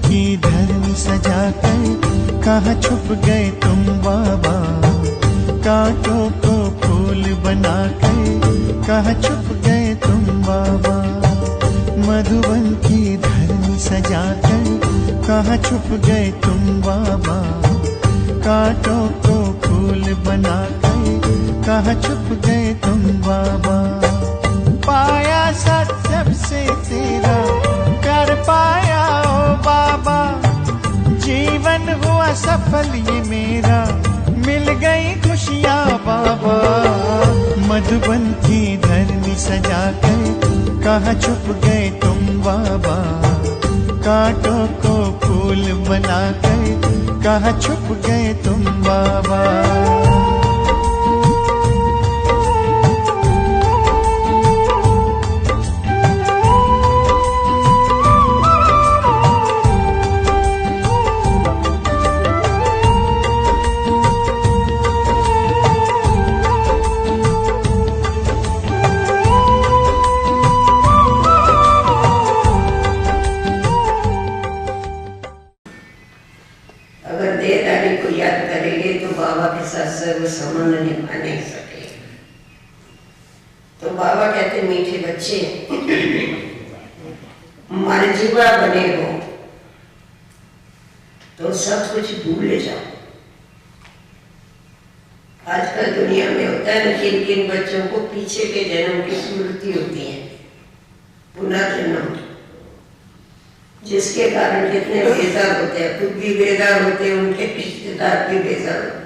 की धरनी सजाकर कहाँ छुप गए तुम बाबा। कांटों को फूल बनाकर कहाँ छुप गए तुम बाबा। मधुबन की धरनी सजाकर कहाँ छुप गए तुम बाबा। कांटों को फूल बनाकर कहाँ छुप गए तुम बाबा। पाया सत्सब से तेरा कर पाया ओ बाबा। जीवन हुआ सफल ये मेरा, मिल गई खुशियाँ बाबा। मधुबन की धरनी सजाकर कहाँ छुप गए तुम बाबा। कांटों को फूल बनाकर कहाँ छुप गए तुम बाबा। सर्व संबंध निभा नहीं सके। तो बाबा कहते मीठे बच्चे मरजीवा बने हो तो सब कुछ भूल जाओ। आजकल दुनिया में होता है ना, किन किन बच्चों को पीछे के जन्म की स्मृति होती है, पुनर्जन्म, जिसके कारण कितने बेजार होते हैं, खुद भी बेजार होते हैं, उनके रिश्तेदार भी बेजार होते हैं।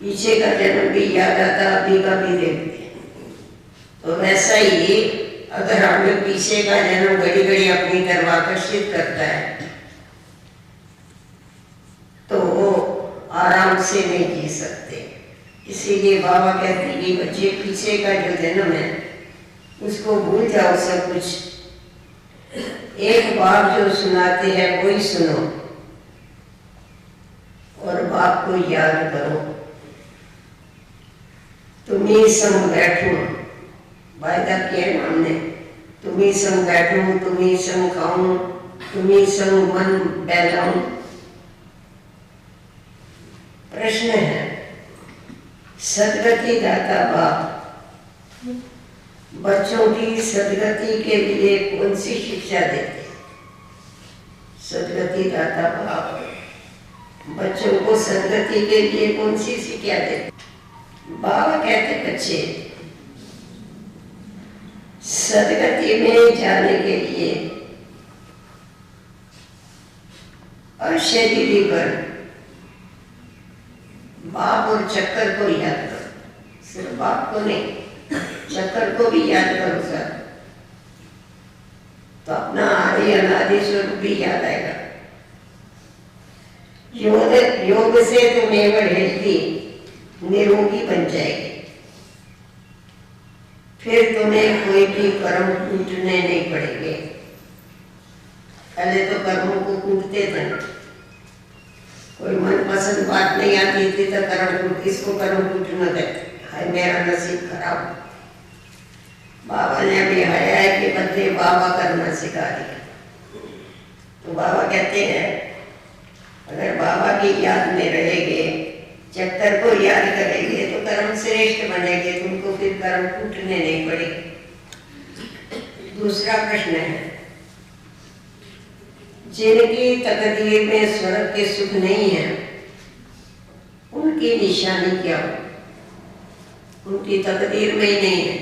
पीछे का जन्म भी याद आता, अभी का भी देखते हैं। तो वैसा ही अगर हम लोग पीछे का जन्म घड़ी घड़ी अपनी तरफ आकर्षित करता है तो वो आराम से नहीं जी सकते। इसीलिए बाबा कहते हैं कि बच्चे पीछे का जो जन्म है उसको भूल जाओ सब कुछ। एक बाप जो सुनाते हैं वही सुनो और बाप को याद करो। तुम्ही संग बैठूं, वायदा किया है हमने, तुम्ही संग बैठूं, तुम्ही संग खाऊं, तुम्ही संग मन बहलाऊं। प्रश्न है, सदगति दाता बाप बच्चों की सदगति के लिए कौन सी शिक्षा देते? सदगति दाता बाप बच्चों को सदगति के लिए कौन सी शिक्षा देते? बाबा कहते बच्चे सदगति में जाने के लिए अशरीरी बन बाप और चक्कर को याद करो। सिर्फ बाप को नहीं, चक्कर को भी याद करो सर, तो अपना आदि अनादि स्वरूप भी याद आएगा। योग से तुम्हें बढ़ेगी, निरोगी बन जाएगी। फिर तुम्हें कोई भी कर्म कूटने नहीं पड़ेंगे। पहले तो कर्मों को कूटते थे, कोई मनपसंद बात नहीं आती थी तो कर्म कूट, इसको कर्म कूटना कहते, हाय मेरा नसीब खराब। बाबा ने अभी आया है कि बच्चे बाबा करना सिखा दिया। तो बाबा कहते हैं अगर बाबा की याद में रहेंगे, चक्कर को याद करेंगे तो कर्म श्रेष्ठ बनेंगे, तुमको फिर कर्म कूटने नहीं पड़ेंगे। दूसरा प्रश्न है, जिनकी तकदीर में स्वर्ग के सुख नहीं है उनकी निशानी क्या हो? उनकी तकदीर में ही नहीं है।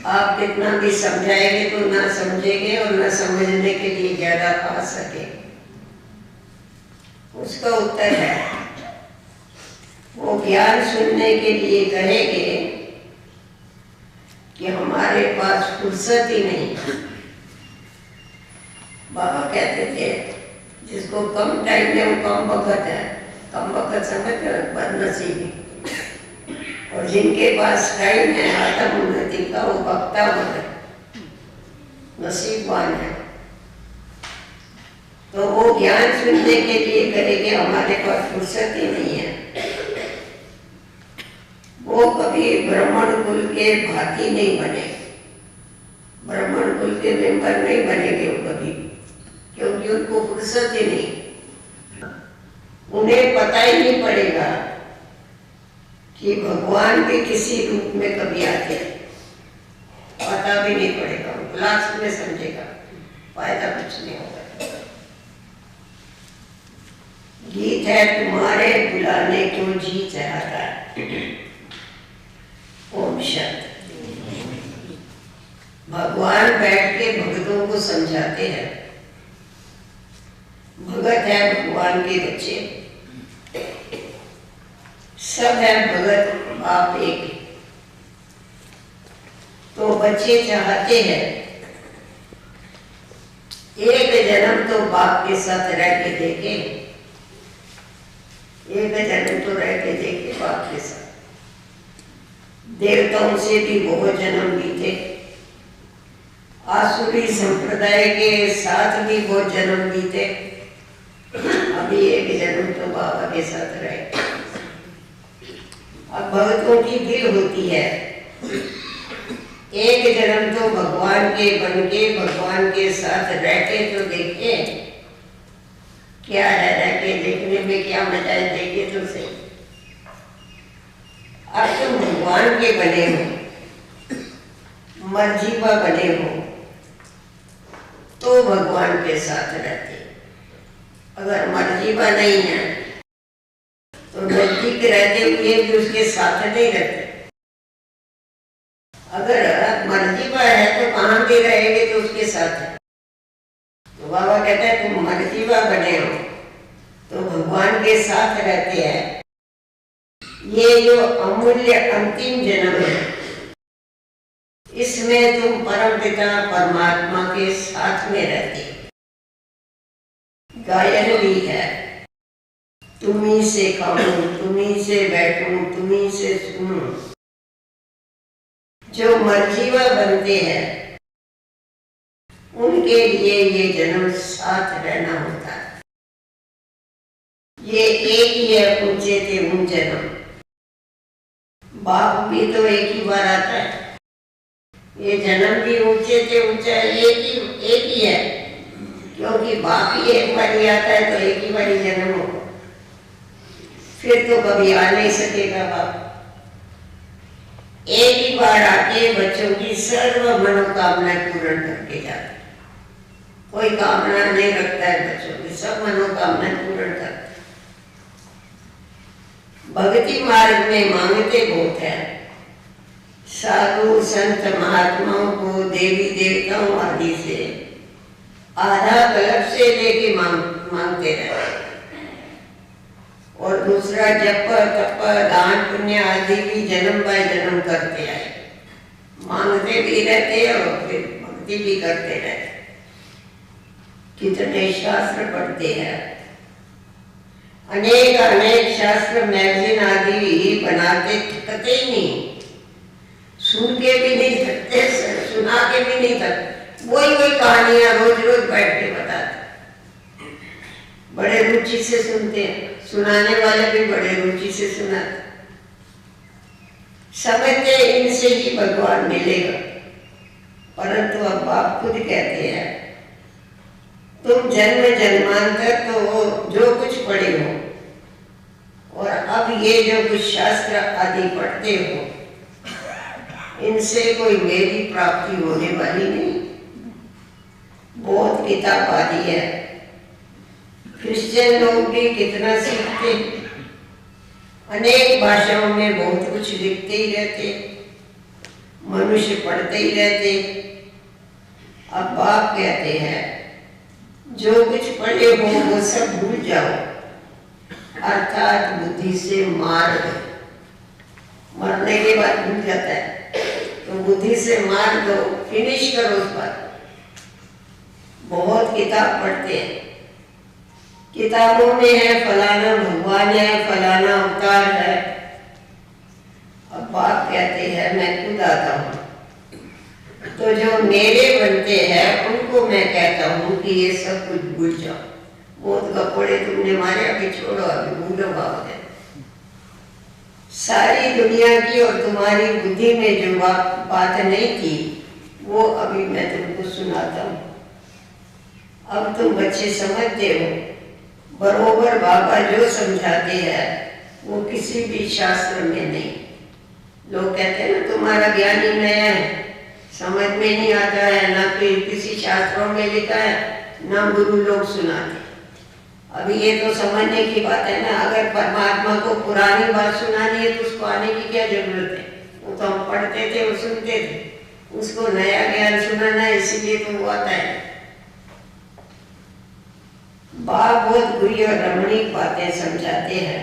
आप कितना भी समझाएंगे तो ना समझेंगे और ना समझने के लिए ज्यादा आ सके। उसका उत्तर है वो ज्ञान सुनने के लिए कहेंगे कि हमारे पास फुर्सत ही नहीं। बाबा कहते थे जिसको कम टाइम में वो कम वक्त है, कम वक्त समझ बदनसीबी, और जिनके पास टाइम है आत्म उन्नति का वो वक्ता है, नसीबवान है। तो वो ज्ञान सुनने के लिए करेंगे हमारे पास फुर्सत ही नहीं है। वो कभी ब्राह्मण कुल के भाती नहीं बने, ब्राह्मण कुल के मेंबर नहीं बनेंगे वो कभी। फुर्सत ही नहीं, उन्हें पता ही नहीं पड़ेगा कि भगवान भी किसी रूप में कभी आते हैं, पता भी नहीं पड़ेगा, लास्ट में समझेगा, फायदा कुछ नहीं होगा। गीत है तुम्हारे बुलाने क्यों जी चाहता है। ओम शांति। भगवान बैठ के भक्तों को समझाते हैं। भगत है भगवान के बच्चे, सब है भगत बाप एक। तो बच्चे चाहते हैं एक जन्म तो बाप के साथ रह के देखे, एक जन्म तो रह के देखे बाप के साथ। देवताओं से भी बहुत जन्म बीते, आसुरी संप्रदाय के साथ भी बहुत जन्म बीते, अभी एक जन्म तो बाबा के साथ रहे। अब भक्तों की दिल होती है एक जन्म तो भगवान के बन के भगवान के साथ रह के तो देखे क्या है, रह के देखने में क्या मजा है, देखिए तो सही। अब तुम भगवान के बने हो, मर्जीबा बने हो, तो भगवान के साथ रहते। अगर मर्जीबा नहीं है तो नजदीक रहते हुए भी उसके साथ नहीं रहते। अगर मर्जीबा है तो कहाँ भी रहेंगे तो उसके साथ है। तो बाबा कहते हैं तुम मर्जीबा बने हो तो भगवान के साथ रहते हैं। ये जो अमूल्य अंतिम जन्म है, इसमें तुम परमपिता परमात्मा के साथ में रहते। गायन भी है, तुम्ही से खाऊं, तुम्ही से बैठूं, तुम्ही से सुनूं। जो मर्जीवा बनते हैं उनके लिए ये जन्म साथ रहना होता है। ये एक ही है ऊंचे थे उन जन्म। बाप भी तो एक ही बार आता है, ये जन्म भी ऊंचे थे ऊंचा एक ही है, क्योंकि बाप ही एक बार ही आता है तो एक ही बार ही जन्म होगा, फिर तो कभी आ नहीं सकेगा बाप। एक ही बार आके बच्चों की सर्व मनोकामनाएं पूर्ण करके जाता है। कोई कामना नहीं रखता है बच्चों की, सब मनोकामनाएं पूर्ण करता है। भक्ति मार्ग में मांगते बहुत है, साधु संत महात्माओं को, देवी देवताओं आदि से आधा कल्प से लेके मांगते रहते, और दूसरा जप तप दान पुण्य आदि भी जन्म बाय जन्म करते आए, मांगते भी रहते और फिर भक्ति भी करते रहते। कितने शास्त्र पढ़ते हैं, अनेक अनेक शास्त्र मैगजीन आदि बनाते, थकते ही नहीं, सुन के भी नहीं थकते, सुना के भी नहीं थकते, वही कहानियां रोज रोज बैठ के बताते, बड़े रुचि से सुनते हैं, सुनाने वाले भी बड़े रुचि से सुनाते, समझते इनसे ही भगवान मिलेगा। परंतु अब बाप खुद कहते हैं तुम जन्म जन्मांतर तो जो कुछ पढ़े हो और अब ये जो कुछ शास्त्र आदि पढ़ते हो, इनसे कोई मेरी प्राप्ति होने वाली नहीं। बहुत किताब आदि है, क्रिश्चियन लोग भी कितना सीखते, अनेक भाषाओं में बहुत कुछ लिखते ही रहते, मनुष्य पढ़ते ही रहते। अब बाप कहते हैं जो कुछ पढ़े हो वो सब भूल जाओ, अर्थात बुद्धि से मार दो। मरने के बाद भूल जाता है, तो बुद्धि से मार दो, फिनिश करो उस पर। बहुत किताब पढ़ते हैं, किताबों में है फलाना भगवान है, फलाना अवतार है। अब बाप कहते हैं मैं खुद आता हूँ, तो जो मेरे बनते हैं उनको मैं कहता हूँ कि ये सब कुछ भूल जाओ। बहुत कपड़े तुमने मारे, अभी छोड़ो, अभी भूलो बाप है। सारी दुनिया की और तुम्हारी बुद्धि में जो बात नहीं थी वो अभी मैं तुमको सुनाता हूँ। अब तुम बच्चे समझते हो, बरोबर बाबा जो समझाते हैं वो किसी भी शास्त्र में नहीं। लोग कहते हैं ना तुम्हारा ज्ञान ही नया है, समझ में नहीं आता है, ना किसी शास्त्रों में लिखा है, ना गुरु लोग सुनाते। अभी ये तो समझने की बात है ना, अगर परमात्मा को पुरानी बात सुनानी है तो उसको आने की क्या जरूरत है? वो तो हम पढ़ते थे और सुनते थे, उसको नया ज्ञान सुनाना है, इसीलिए तो वो आता है। बाप बहुत बुरी और रमणीक बातें समझाते हैं।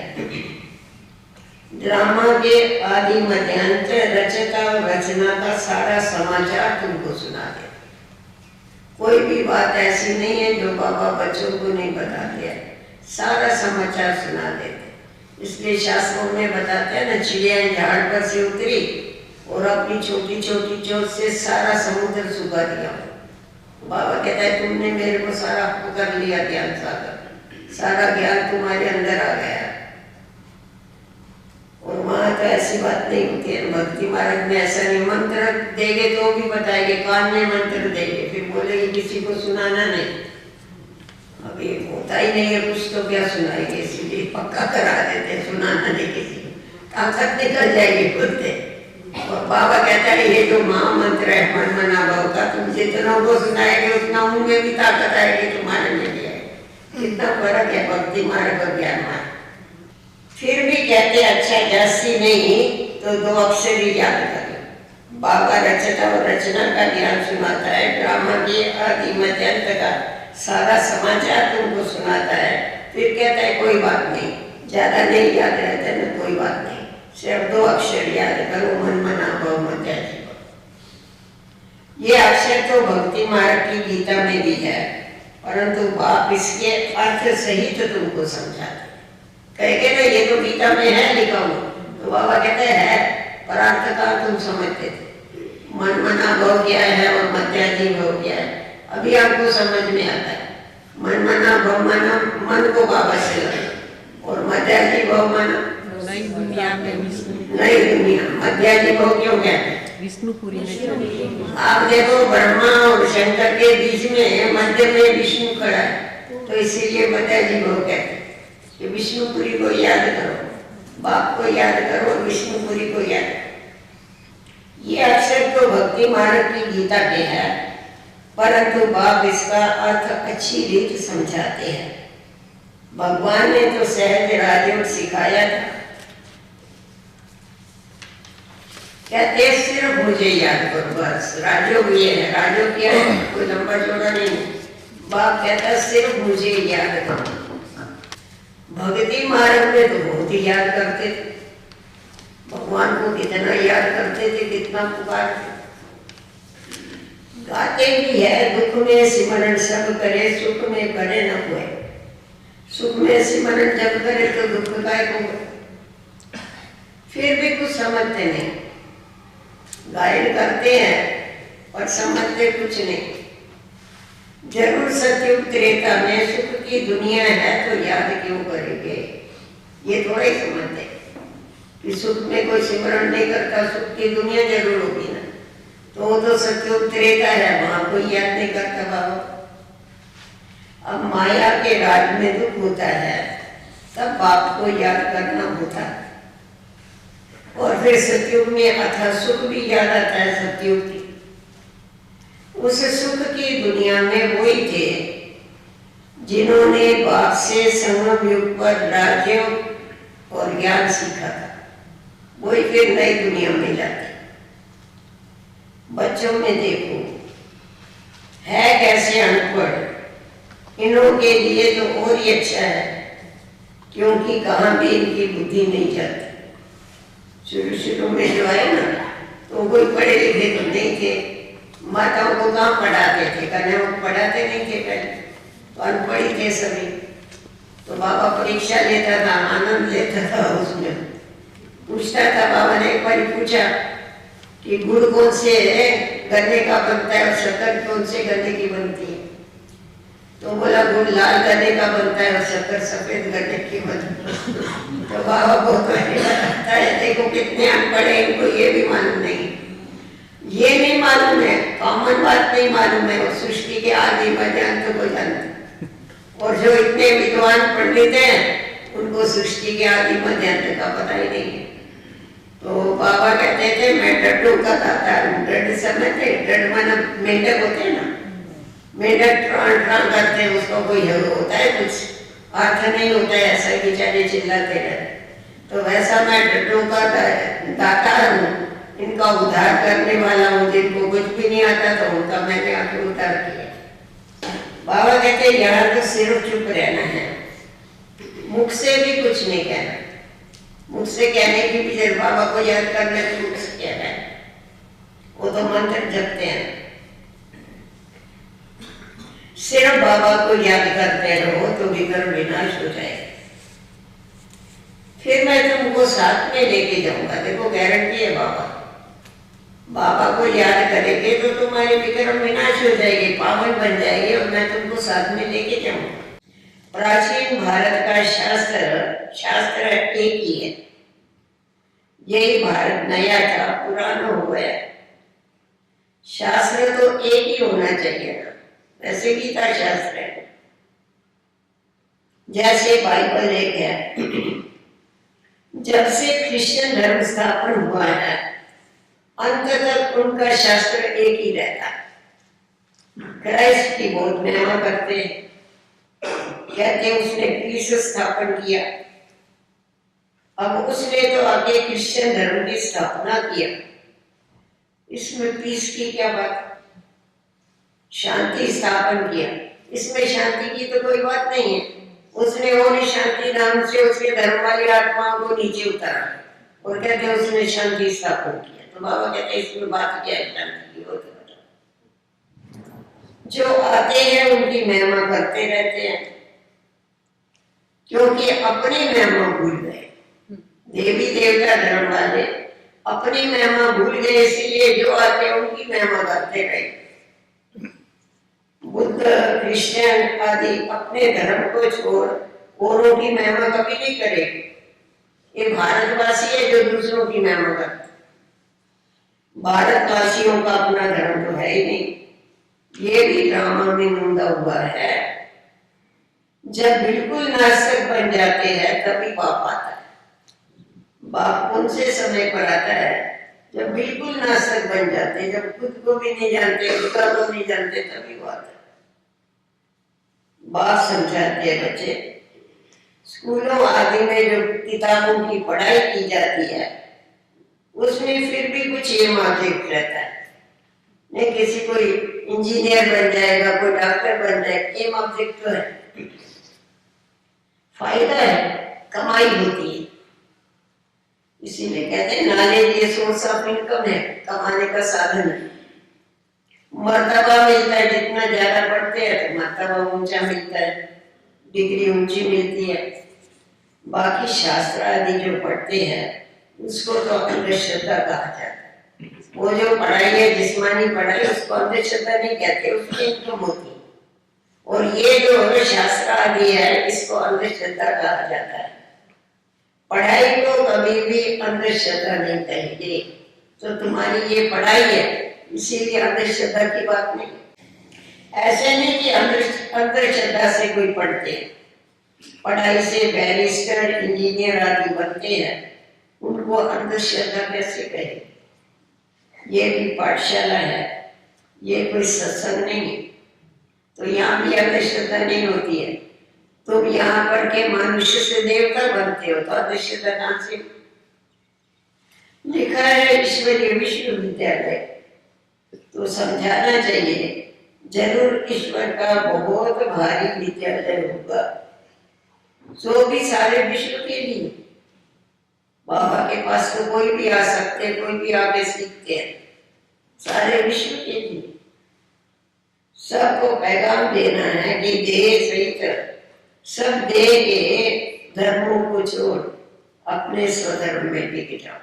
ड्रामा के आदि मध्यांतर रचता और रचना का सारा समाचार तुमको सुना दे। कोई भी बात ऐसी नहीं है जो बाबा बच्चों को नहीं बताते हैं, सारा समाचार सुना देते। इसलिए शास्त्रों में बताते हैं ना, चिड़िया झाड़ पर से उतरी और अपनी छोटी छोटी चोट से सारा समुद्र सुखा दिया। बाबा कहता है तुमने मेरे को सारा पकड़ लिया, ज्ञान सागर, सारा ज्ञान तुम्हारे अंदर आ गया। और वहां तो ऐसी बात नहीं होती है। भक्ति मार्ग में ऐसा नहीं, मंत्र देंगे तो भी बताएंगे, कान में मंत्र देंगे, फिर बोलेंगे किसी को सुनाना नहीं। अभी होता ही नहीं है कुछ तो क्या सुनाएंगे, इसीलिए पक्का करा देते, सुनाना नहीं किसी को, ताकत निकल जाएगी बोलते। और बाबा कहता है ये जो महामंत्र है मन मना भाव का, तुम जितना को सुनाएंगे उतना उनमें भी ताकत आएगी, तुम्हारे में भी आएगी। कितना फर्क है भक्ति मार्ग और ज्ञान मार्ग। फिर भी कहते अच्छा जास्ती नहीं तो 2 अक्षर ही याद करें। बाबा रचता और रचना का ज्ञान सुनाता है, ड्रामा के आदि मध्यांत का सारा समाचार तुमको सुनाता है। फिर कहता है कोई बात नहीं, ज्यादा नहीं याद रहता है ना, कोई बात नहीं, सिर्फ 2 अक्षर याद करो, मन मना भव मध्याजी। ये अक्षर तो भक्ति मार्ग की गीता में भी है, परंतु बाप इसके अर्थ सहित तुमको समझाते। कहेंगे ना ये तो गीता में है लिखा हुआ, तो बाबा कहते हैं पर अर्थ का तुम समझते थे। मन मना भव क्या है और मध्याजी भव क्या है, अभी आपको समझ में आता है। मन मना भव माना मन को बाबा से लगे, और मध्याजी भव माना नई दुनिया में विष्णु, नई दुनिया। मध्याजी भव क्यों कहते हैं? विष्णुपुरी में आप देखो ब्रह्मा और शंकर के बीच में मध्य में विष्णु खड़ा है, तो इसीलिए मध्याजी भव कहते हैं कि विष्णुपुरी को याद करो, बाप को याद करो, विष्णुपुरी को याद करो। ये अक्षर तो भक्ति मार्ग की गीता के है, परंतु बाप इसका अर्थ अच्छी रीत समझाते हैं। भगवान ने तो सहज राजयोग सिखाया था, कहते सिर्फ मुझे याद करो बस। राजयोग ये है, राजयोग क्या है, कोई लंबा चौड़ा नहीं। बाप कहता सिर्फ मुझे याद करो। भक्ति मार्ग में तो बहुत ही याद करते थे, भगवान को कितना याद करते थे, कितना पुकारते। गाते भी है, दुख में सिमरन सब करे, सुख में करे न कोई। सुख में सिमरन जब करे तो दुख का को, फिर भी कुछ समझते नहीं। गायन करते हैं और समझते कुछ नहीं। जरूर सत्युग त्रेता में सुख की दुनिया है तो याद क्यों करेंगे, ये थोड़ा ही समझते कि सुख में कोई सिमरण नहीं करता, सुख की दुनिया जरूर होगी ना, तो वो तो सत्युग त्रेता है, वहां कोई याद नहीं करता बाबा। अब माया के राज में दुख होता है, तब बाप को याद करना होता है। और फिर सत्युग में अथा सुख भी याद आता है सत्युग की। उस सुख की दुनिया में वही थे जिन्होंने बाप से संगम युग पर राज्य और ज्ञान सीखा था, वही फिर नई दुनिया में जाते। बच्चों में देखो है कैसे अनपढ़, इन्हों के लिए तो और ही अच्छा है, क्योंकि कहाँ भी इनकी बुद्धि नहीं जाती। शुरू शुरू में जो है ना, तो कोई पढ़े लिखे तो नहीं थे, माताओं को कहाँ पढ़ाते थे, कन्या को पढ़ाते नहीं थे पहले, तो अनपढ़ी थे सभी। तो बाबा परीक्षा लेता था, आनंद लेता था, उसमें पूछता था। बाबा ने एक बार पूछा कि गुड़ कौन से गन्ने का बनता है और शक्कर कौन से गन्ने की बनती है, तो बोला गुड़ लाल गन्ने का बनता है और शक्कर सफेद गन्ने की बनती है। तो बाबा बहुत बताता है, देखो कितने अनपढ़ है, इनको ये भी मालूम नहीं। ये नहीं मालूम है, कॉमन बात नहीं मालूम है, वो सृष्टि के आदि मध्य अंत को जानते। और जो इतने विद्वान पंडित हैं उनको सृष्टि के आदि मध्य अंत का पता ही नहीं है। तो बाबा कहते थे मैं डड्डू का दाता हूँ। डड समझते, डड माना मेंढक होते हैं ना, मेंढक ट्रां ट्रां करते हैं, उसको कोई होता है कुछ अर्थ नहीं होता है, ऐसा बेचारे चिल्लाते रहते। तो वैसा मैं डड्डू का दाता हूँ, इनका उद्धार करने वाला हूँ। जिनको कुछ भी नहीं आता तो उनका मैंने आके उद्धार किया। बाबा कहते यहाँ तो सिर्फ चुप रहना है, मुख से भी कुछ नहीं कहना। मुख से कहने की भी जब बाबा को याद करना है तो मुख से कहना है, वो तो मंत्र जपते हैं। सिर्फ बाबा को याद करते रहो तो विकर्म विनाश हो जाएगा। फिर मैं तुमको साथ में लेके जाऊंगा। देखो गारंटी है बाबा को याद करेंगे तो तुम्हारे विकर्म विनाश हो जाएंगे, पावन बन जाएंगे और मैं तुमको साथ में लेके जाऊंगा। प्राचीन भारत का शास्त्र एक ही है। यही भारत नया था, पुराना हो गया। शास्त्र तो एक ही होना चाहिए ना, वैसे गीता शास्त्र है, जैसे बाइबल एक है। जब से क्रिश्चियन धर्म स्थापन हुआ है अंत तक उनका शास्त्र एक ही रहता है। क्राइस्ट की बहुत महिमा करते हैं, कहते हैं उसने पीस स्थापन किया। अब उसने तो आगे क्रिश्चियन धर्म की स्थापना किया, इसमें पीस की क्या बात? शांति स्थापन किया, इसमें शांति की तो कोई बात नहीं है। उसने और शांति नाम से उसके धर्म वाली आत्माओं को नीचे उतारा और कहते हैं उसने शांति स्थापन किया। तो बाबा कहते हैं इसमें बात क्या है शांति की? हो तो जो आते हैं उनकी महिमा करते रहते हैं, क्योंकि अपनी महिमा भूल गए। देवी देवता धर्म वाले अपनी महिमा भूल गए, इसलिए जो आते हैं उनकी महिमा करते रहे। बुद्ध क्रिश्चियन आदि अपने धर्म को छोड़ औरों की महिमा कभी नहीं करे। ये भारतवासी है जो दूसरों की महिमा करते। भारतवासियों का अपना धर्म तो है ही नहीं। ये भी ड्रामा में निंदा हुआ है। जब बिल्कुल नास्तिक बन जाते हैं तभी बाप आता है। बाप कौन से समय पर आता है? जब बिल्कुल नास्तिक बन जाते हैं, जब खुद को भी नहीं जानते, खुदा को नहीं जानते, तभी वो आता है। बात समझाते हैं बच्चे। स्कूलों आदि में जो किताबों की पढ़ाई की जाती है उसमें फिर भी कुछ एम ऑब्जेक्ट रहता है। नहीं किसी कोई इंजीनियर बन जाएगा, कोई डॉक्टर बन जाएगा, एम ऑब्जेक्ट तो है, फायदा है, कमाई होती है। इसीलिए कहते हैं नॉलेज ये सोर्स ऑफ इनकम है, कमाने का साधन है। मर्तबा मिलता है, जितना ज्यादा पढ़ते हैं तो मर्तबा ऊंचा मिलता है, डिग्री ऊंची मिलती है। बाकी शास्त्र आदि जो पढ़ते हैं उसको तो अंधश्रद्धा कहा जाता है। वो जो पढ़ाई है जिस्मानी पढ़ाई, उसको अंधश्रद्धा नहीं कहते, उसकी इनकम होती है। और ये जो शास्त्र आदि है इसको अंधश्रद्धा कहा जाता है। पढ़ाई को कभी भी अंधश्रद्धा नहीं कहेंगे। तो तुम्हारी ये पढ़ाई है इसीलिए अंधश्रद्धा की बात नहीं। ऐसे नहीं कि अंधश्रद्धा से कोई पढ़ते, पढ़ाई से बैरिस्टर इंजीनियर आदि बनते हैं, उनको अंधश्रद्धा कैसे कहे? ये भी पाठशाला है, ये कोई सत्संग नहीं। तो यहाँ भी अंधश्रद्धा नहीं होती है। तुम यहाँ पढ़ के मनुष्य से देवता बनते हो तो अंधश्रद्धा कहाँ से? लिखा है ईश्वरीय विश्वविद्यालय, तो समझाना चाहिए जरूर ईश्वर का बहुत भारी विद्यालय होगा, जो भी सारे विश्व के लिए। बाबा के पास तो कोई भी आ सकते, कोई भी आके सीखते हैं, सारे विश्व के लिए। सबको पैगाम देना है कि देह सहित सब देह के धर्मों को छोड़ अपने स्वधर्म में टिक जाओ।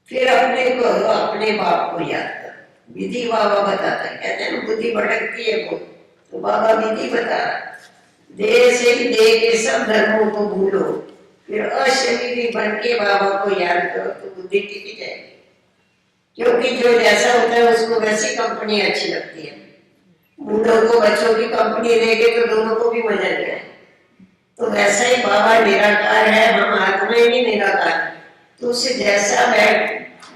फिर अपने को अपने बाप को याद करो। विधि बाबा बताता है, कहते हैं बुद्धि भटकती है वो, तो बाबा विधि बता रहा है। देह से ही देह के सब धर्मों को भूलो, फिर अशरीरी बन के बाबा को याद करो तो बुद्धि टिक जाएगी। क्योंकि जो जैसा होता है उसको वैसी कंपनी अच्छी लगती है। बूढ़ों को बच्चों की कंपनी देंगे तो दोनों को भी मजा नहीं आए। तो वैसा ही बाबा निराकार है, हम आत्मा ही निराकार है। तो उससे जैसा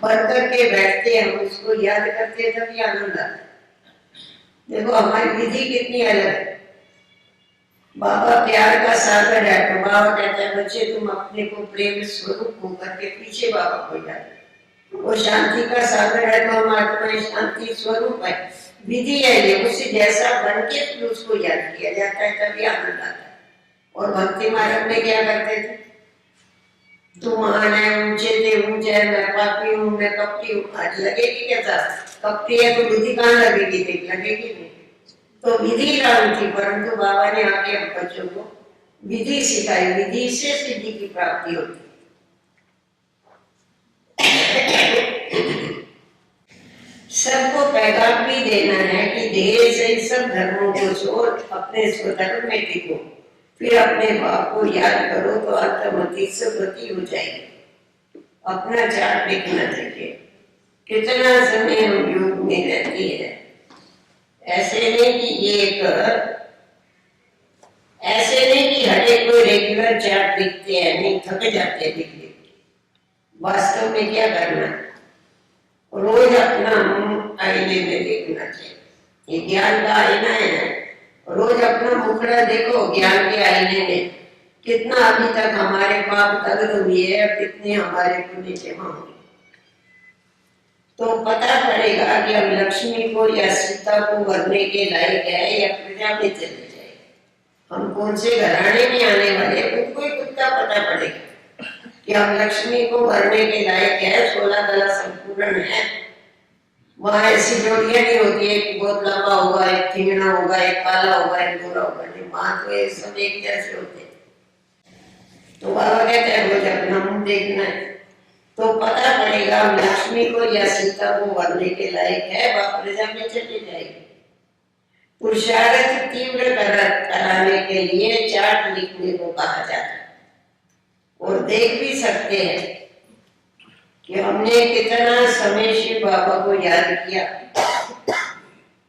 बन करके बैठते हैं, हम उसको याद करते हैं, तभी आनंद आता है। देखो हमारी विधि कितनी अलग है। बाबा प्यार का सागर है, तो बाबा कहता है बच्चे तुम अपने को प्रेम स्वरूप हो करके पीछे बाबा को याद। वो शांति का सागर है, तो हम आत्मा शांति स्वरूप है। विधि है ये, उससे जैसा बन के फिर उसको याद किया जाता है, तभी आनंद आता है। और भक्ति मार्ग में क्या करते थे, तू महान है, ऊंचे थे ऊंचे, मैं पापी हूँ, मैं कपटी हूँ। आज लगेगी कैसा कपटी है, तो विधि कहाँ लगेगी, देख लगेगी नहीं। तो विधि लागू थी, परंतु बाबा ने आके हम बच्चों को विधि सिखाई। विधि से सिद्धि की प्राप्ति होती। सबको पैगाम भी देना है कि देह से सब धर्मों को छोड़ अपने स्वधर्म में टिको, फिर अपने बाप को याद करो तो अंतर्मति सुगति हो जाएगी। अपना चार्ट देखना चाहिए, कितना समय हम योग में रहती है। ऐसे नहीं कि हर एक कोई रेगुलर चार्ट लिखते हैं, नहीं थक जाते लिख लिख के। वास्तव में क्या करना, रोज अपना मुंह आईने में देखना चाहिए। ये ज्ञान का आईना है, रोज अपना मुखड़ा देखो ज्ञान के आईने में, कितना अभी तक हमारे पाप दग्ध हुए है, कितने हमारे पुण्य जमा हुए। तो पता पड़ेगा कि हम लक्ष्मी को या सीता को वरने के लायक है या प्रजा में चले जाए, हम कौन से घराने में आने वाले हैं, खुद को ही खुद का पता पड़ेगा कि हम लक्ष्मी को वरने के लायक है। 16 कला संपूर्ण है। वहां ऐसी जोड़ियां नहीं होती है, एक बहुत लंबा होगा, एक ठिंगना होगा, एक काला होगा, एक गोरा होगा, नहीं वहां तो ये सब एक जैसे होते हैं। तो बाबा कहते हैं रोज अपना मुंह देखना है, तो पता पड़ेगा हम लक्ष्मी को या सीता को वरने के लायक है, वह प्रजा में चली जाएगी। पुरुषार्थ तीव्र कराने के लिए चार्ट लिखने को कहा जाता है। और देख भी सकते हैं कि हमने कितना समय शिव बाबा को याद किया।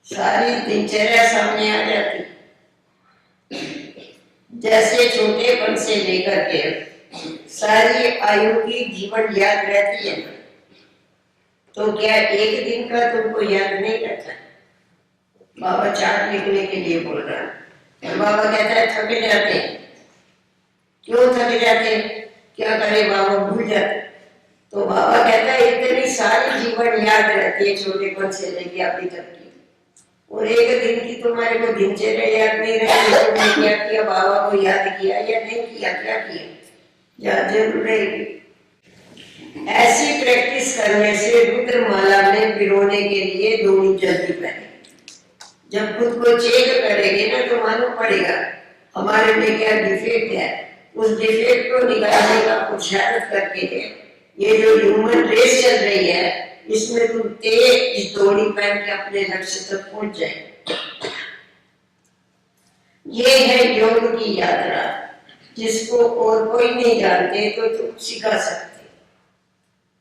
सारी दिनचर्या सामने आ जाती, जैसे छोटेपन से लेकर के सारी आयु की जीवन याद रहती है। तो क्या एक दिन का तुमको याद नहीं रहता? बाबा चार्ट लिखने के लिए बोल रहा है। और बाबा कहता है थके जाते। क्यों थके जाते? क्या करे बाबा, भूल जाते। तो बाबा कहता है इतनी सारी जीवन याद रहती है, छोटेपन से लेके अभी तक की, और एक दिन की तुम्हारे को दिनचर्या याद नहीं रहती। तुमने क्या किया, बाबा को याद किया या नहीं किया, क्या किया, याद जरूर रहेगी। ऐसी प्रैक्टिस करने से रुद्रमाला में पिरोने के लिए दोनों जल्दी पहने। जब खुद को चेक करेंगे ना तो मालूम पड़ेगा हमारे में क्या डिफेक्ट है। उस डिफेक्ट को निकालने का पुरुषार्थ करके ये जो ह्यूमन रेस चल रही है, इसमें तुम तेज इस दौड़ी पहन के अपने लक्ष्य तक पहुंच जाए। ये है योग की यात्रा, जिसको और कोई नहीं जानते तो तुम सिखा सकते।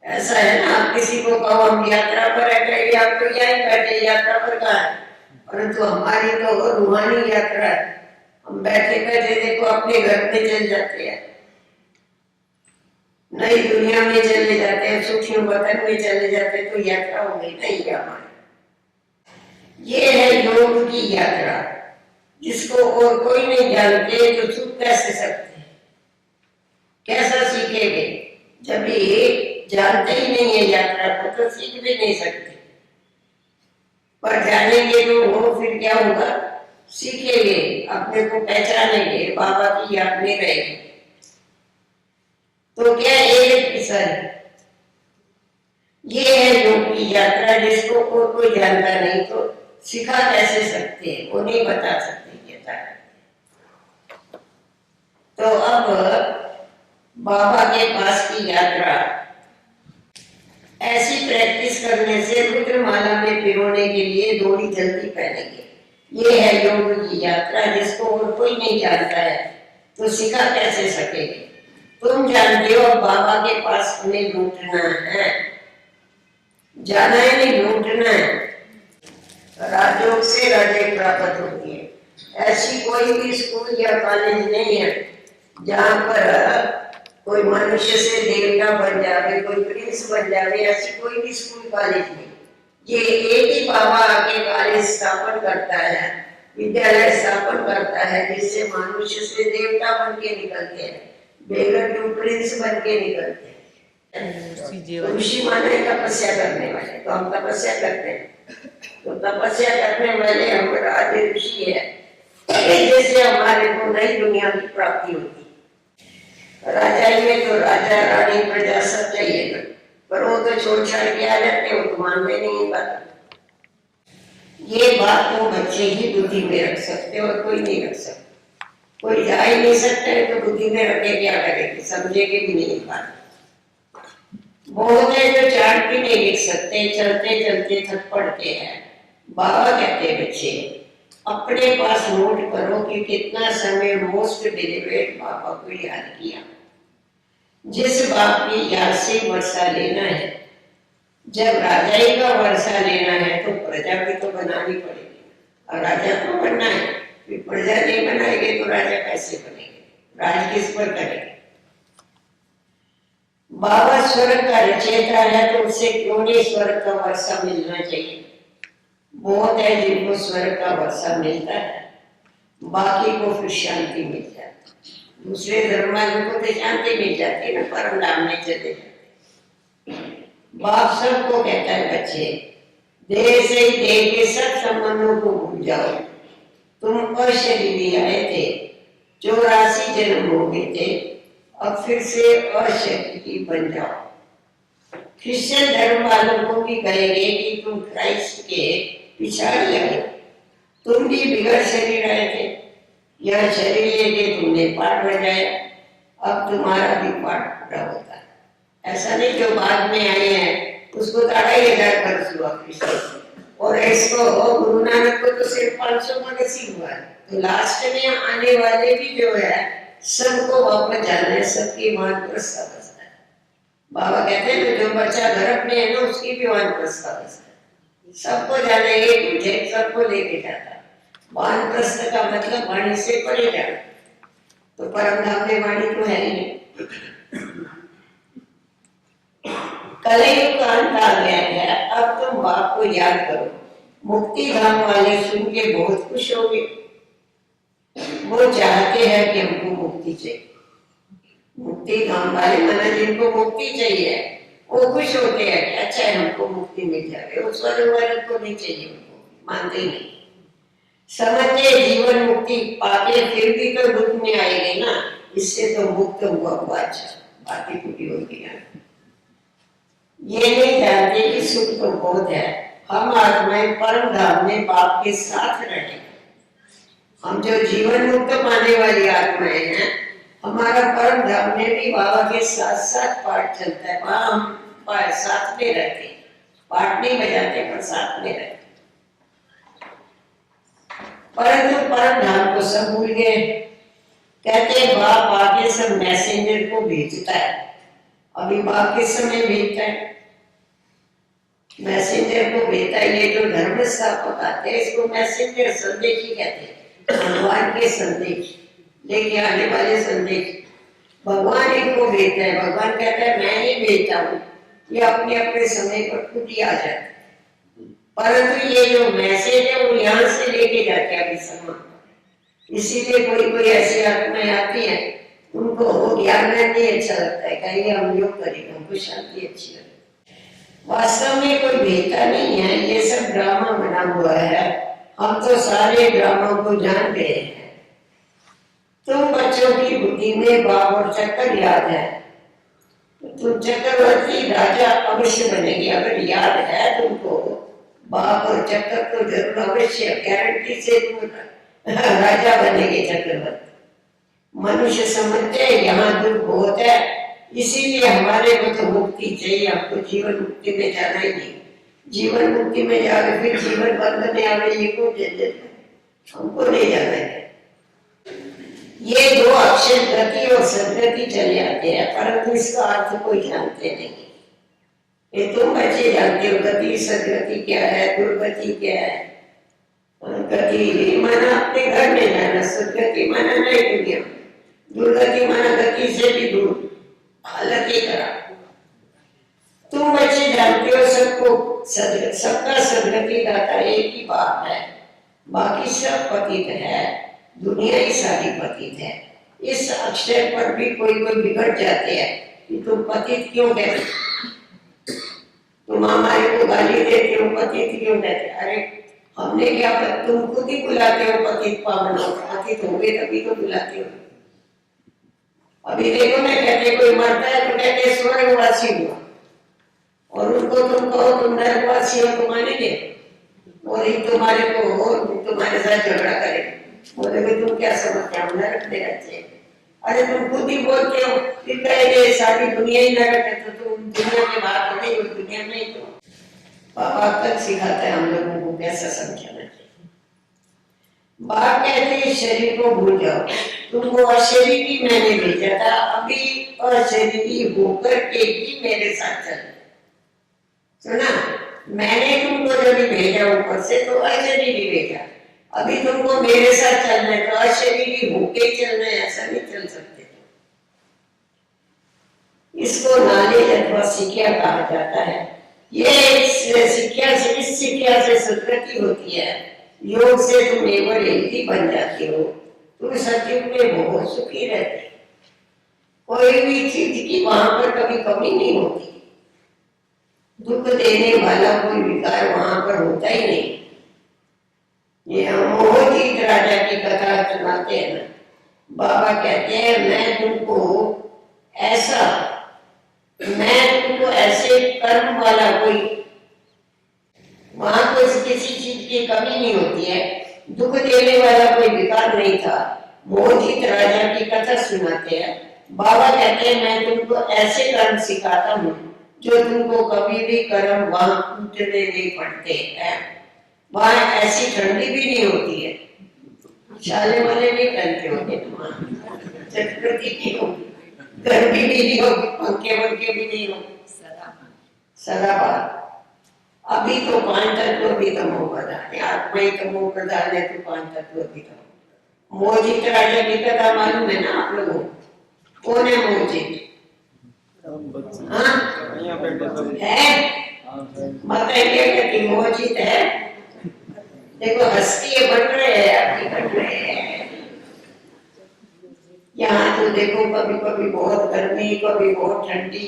ऐसा है ना, आप किसी को कहो हम यात्रा पर है, आप तो यही बैठे, यात्रा पर कहाँ है? परंतु हमारी तो रूहानी यात्रा है। हम बैठे बैठे देखो अपने घर में चल जाते हैं, नई दुनिया में चले जाते हैं, सूक्ष्म वतन में चले जाते हैं, तो यात्रा हो गई नहीं हमारी। ये है योग की यात्रा, जिसको और कोई नहीं जानते तो सीख कैसे सकते हैं? कैसा सीखेंगे? जब ये जानते ही नहीं है यात्रा को तो सीख भी नहीं सकते। पर जानेंगे तो वो फिर क्या होगा, सीखेंगे, अपने को पहचानेंगे, बाबा की याद में रहेंगे। तो क्या एक विषय है, ये है योग की यात्रा, जिसको और कोई जानता नहीं तो सिखा कैसे सकते हैं, वो नहीं बता सकते। तो अब बाबा के पास की यात्रा, ऐसी प्रैक्टिस करने से रुद्रमाला में पिरोने के लिए डोरी जल्दी पहनेंगे। ये है योग की यात्रा, जिसको और कोई नहीं जानता है तो सिखा कैसे सकेंगे? तुम जानते हो बाबा के पास हमें लौटना है, जाना है नहीं, लूटना है। राजयोग से राज्य प्राप्त होती है। ऐसी कोई भी स्कूल या कॉलेज नहीं है जहाँ पर कोई मनुष्य से देवता बन जावे, कोई प्रिंस बन जावे, ऐसी कोई भी स्कूल कॉलेज नहीं। ये एक ही बाबा आके कॉलेज स्थापन करता है, विद्यालय स्थापन करता है, जिससे मनुष्य से देवता बन के निकलते हैं, बेगम टू प्रिंस बन के निकलते हैं। तो ऋषि माने तपस्या करने वाले, तो हम तपस्या करते हैं। तो तपस्या करने वाले हम राजे ऋषि है, जैसे हमारे को नई दुनिया की प्राप्ति होती। राजा में तो राजा रानी प्रजा सब चाहिए, पर वो तो छोड़ छाड़ के आ जाते हैं, वो तो मानते नहीं बात। ये बात तो बच्चे ही बुद्धि में रख सकते और कोई नहीं रख सकता। कोई जा ही नहीं सकता है तो बुद्धि में रखे क्या करेंगे, समझेंगे भी नहीं बात। बहुत है जो चार्ट भी नहीं लिख सकते, चलते चलते थक पड़ते हैं। बाबा कहते हैं बच्चे अपने पास नोट करो कि कितना समय मोस्ट डेलिब्रेट बाबा को याद किया। जिस बाप की याद से वर्षा लेना है, जब राजाई का वर्षा लेना है तो प्रजा भी तो बनानी पड़ेगी, और राजा को बनना है, फिर प्रजा नहीं बनाएंगे तो राजा कैसे बनेंगे, राज किस पर करेंगे। बाबा स्वर्ग का रचयिता है तो उसे क्यों नहीं स्वर्ग का वर्षा मिलना चाहिए। बहुत है जिनको स्वर्ग का वर्षा मिलता है, बाकी को फिर शांति मिल जाती। दूसरे धर्म वालों को तो शांति मिल जाती है ना, परम धाम में चले जाते। बाप सबको कहता है बच्चे देह से ही देह के सब संबंधों को भूल जाओ। तुम अशरीरी आए थे, 84 जन्म हो गए थे, अब फिर से अशरीरी बन जाओ। क्रिश्चियन धर्म वालों को भी कहेंगे कि तुम क्राइस्ट के पिछाड़ी आए, तुम भी बिगड़ शरीर आए थे, यह शरीर लेके तुमने पाठ बजाया, अब तुम्हारा भी पाठ पूरा होता है। ऐसा नहीं जो बाद में आए हैं उसको 2,500 खर्च हुआ कृष्ण, और इसको गुरु नानक को तो सिर्फ 500 का नसीब हुआ है। तो लास्ट में आने वाले भी जो है सबको वापस जाना है, सबकी वानप्रस्था बसता है। बाबा कहते हैं जो बच्चा घर में है ना उसकी भी वानप्रस्था बसता है, सबको जाना, एक मुझे सबको लेके जाता है। वानप्रस्थ का मतलब वाणी से परे जाना, तो परम धाम में वाणी तो है ही नहीं। कलयुग का अंत आ गया है, अब तुम बाप को याद करो। मुक्ति धाम वाले सुन के बहुत खुश हो गए, वो चाहते हैं कि हमको मुक्ति चाहिए। मुक्ति धाम वाले माना जिनको मुक्ति चाहिए वो खुश होते हैं कि अच्छा है हमको मुक्ति मिल जाए। वो स्वर्ग वर्ग को नहीं चाहिए, उनको मानते ही नहीं। समझते जीवन मुक्ति पाके फिर भी तो दुख में आएंगे ना, इससे तो मुक्त हुआ अच्छा, बाकी पूरी होगी। ये नहीं जानते कि सुख तो बहुत है, हम आत्माएं परम धाम में बाप के साथ रहेंगे। हम जो जीवन मुक्त पाने वाली आत्माएं हैं, हमारा परम धाम में भी बाबा के साथ साथ पाठ चलता है, वहां हम साथ में रहते, पाठ नहीं बजाते पर साथ में रहते। परंतु परम धाम को सब भूल गए। कहते बाप आके सब मैसेंजर को भेजता है, अभी बाप किस समय भेजता है, मैसेंजर को भेजता है। ये जो धर्म स्थापक आते हैं इसको मैसेंजर संदेश ही कहते हैं, भगवान के संदेश लेके आने वाले संदेश भगवान इनको भेजता है। भगवान कहता है मैं ही भेजता हूँ, ये अपने अपने समय पर खुद ही आ जाता है। परंतु ये जो मैसेज है वो यहाँ से लेके जाते हैं अभी समान। इसीलिए कोई कोई ऐसी आत्माएं आती है उनको वो ज्ञान नहीं अच्छा लगता है, कहीं हम योग करेंगे हमको शांति अच्छी लगती। वास्तव में कोई भेजता नहीं है, ये सब ड्रामा बना हुआ है। हम तो सारे ड्रामा को जान गए हैं। तुम बच्चों की बुद्धि में बाप और चक्कर याद है, तुम चक्रवर्ती राजा अवश्य बनेगी। अगर याद है तुमको बाप और चक्कर तो जरूर अवश्य गारंटी से तुम राजा बनेंगे चक्रवर्ती। मनुष्य समझते हैं यहाँ दुख बहुत है, इसीलिए हमारे को तो मुक्ति चाहिए, हमको जीवन मुक्ति में जाना ही नहीं। जीवन मुक्ति में जाकर फिर जीवन बंधन में आवे ये को हमको नहीं जाना है। ये दो अक्षर गति और सदगति चले आते हैं, परंतु इसका अर्थ कोई जानते नहीं। ये तुम बच्चे जानते हो गति सदगति क्या है, दुर्गति क्या है। गति माना अपने घर में जाना, सदगति माना नई दुनिया में, दुर्गति माना गति से भी दूर, हालत ही खराब। तुम बच्चे जानते हो सबको सबका सदगति दाता एक ही बाप है, बाकी सब पतित है, दुनिया ही सारी पतित है। इस अक्षर पर भी कोई बिगड़ जाते हैं कि तुम पतित क्यों कहते, तुम हमारे को गाली देते हो, पतित क्यों कहते। अरे हमने क्या, तुम खुद ही बुलाते हो पतित पावन, पतित हो गए तभी तो बुलाते हो। अभी देखो ना, कहते कोई मरता है तो कहते स्वर्गवासी हुआ, और उनको तुम कहो तुम नरकवासी हो तो मानेंगे, और एक तुम्हारे को तुम्हारे साथ झगड़ा करे, बोलेगे तुम क्या समझते हो हम नरक में रहते हैं। अरे तुम खुद ही बोलते हो कि कहेंगे सारी दुनिया ही नरक है, तो तुम दुनिया के बाहर तो नहीं हो, दुनिया में ही तो। बाबा तक सिखाता है हम लोगों को कैसा समझाना चाहिए। बाप कहते हैं शरीर को भूल जाओ, तुमको अशरीरी मैंने भेजा था, अभी अशरीरी होकर के भी मेरे साथ चल। सुना, मैंने तुमको जब भेजा ऊपर से तो अशरीरी भेजा, अभी तुमको मेरे साथ चलना है तो अशरीरी होके चलना है, ऐसा नहीं चल सकते। इसको नॉलेज अथवा शिक्षा कहा जाता है। ये शिक्षा से, इस शिक्षा से सदगति होती है। योग से तुम एवं एक बन जाते हो, तुम सत्युग में बहुत सुखी रहते, कोई भी चीज की वहां पर कभी कमी नहीं होती, दुख देने वाला कोई विकार वहां पर होता ही नहीं। ये मोहजीत राजा की कथा सुनाते हैं ना, बाबा कहते हैं मैं तुमको ऐसे कर्म वाला कोई, वहां कोई किसी चीज की कमी नहीं होती है, दुख देने वाला कोई विकार नहीं था। मोहजीत राजा की कथा सुनाते हैं, बाबा कहते हैं मैं तुमको ऐसे कर्म सिखाता हूँ जो तुमको कभी भी कर्म वहां कूटने नहीं पड़ते हैं, वहां ऐसी ठंडी भी नहीं होती है, शाले वाले नहीं पहनते होते, चटपटी नहीं होगी, गर्मी भी नहीं होगी, पंखे वंखे भी नहीं होगी, सदा बात। अभी तो 5 तत्व भी तमो प्रधान है, आत्मा ही तमो प्रधान है, तो 5 तत्व भी तमो। मोहजीत राजा की कथा मालूम है ना आप लोगों को? कौन है मोहजीत? हाँ है, बताइए कि मोहजीत है? देखो हस्ती बन रहे हैं, आपकी बन रहे हैं। यहाँ तो देखो कभी कभी बहुत गर्मी, कभी बहुत ठंडी,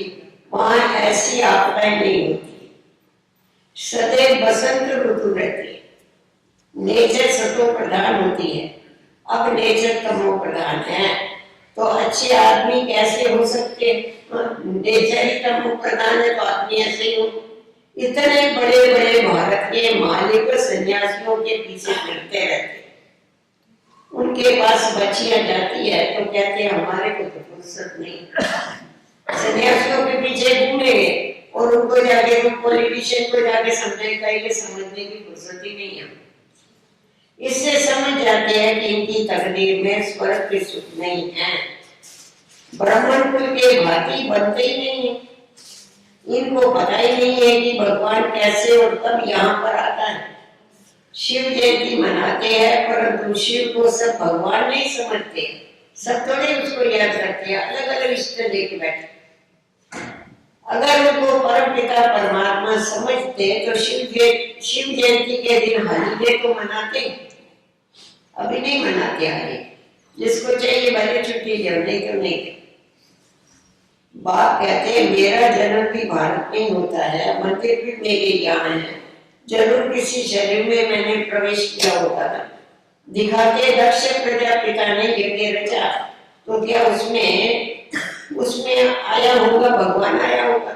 वहां ऐसी आपदाएं नहीं होती, सदैव बसंत ऋतु रहती है। नेचर सतो प्रधान होती है, अब नेचर तमो प्रधान है, तो अच्छे आदमी कैसे हो सकते? नेचर ही तमो प्रधान है तो आदमी ऐसे ही हो। इतने बड़े बड़े भारत के मालिक सन्यासियों के पीछे फिरते रहते, उनके पास बच्चियां जाती है तो कहते हैं हमारे को तो फुर्सत नहीं, सन्यासियों के पीछे घूमेंगे और उनको जाके तुम पॉलिटिशियन को जाके समझाएगा, ये समझने की फुर्सत ही नहीं है। इससे समझ जाते हैं कि इनकी तकदीर में स्वर्ग के सुख नहीं है, ब्राह्मण कुल के भांति बनते ही नहीं है। इनको पता ही नहीं है कि भगवान कैसे और कब यहाँ पर आता है। शिव जयंती मनाते हैं, परंतु शिव को सब भगवान नहीं समझते, सब थोड़े उसको याद रखते हैं, अलग अलग इष्ट लेके बैठे। अगर उनको परम पिता परमात्मा समझते तो शिव जयंती के दिन हॉलीडे को मनाते, अभी नहीं मनाते हॉलीडे, जिसको चाहिए भले छुट्टी दो, नहीं तो नहीं। बाप कहते हैं मेरा जन्म भी भारत में होता है, मंदिर भी मेरे यहाँ है, जरूर किसी शरीर में मैंने प्रवेश किया होता था। दिखाते दक्ष प्रजापिता ने यज्ञ रचा, तो क्या उसमें आया होगा, भगवान आया होगा?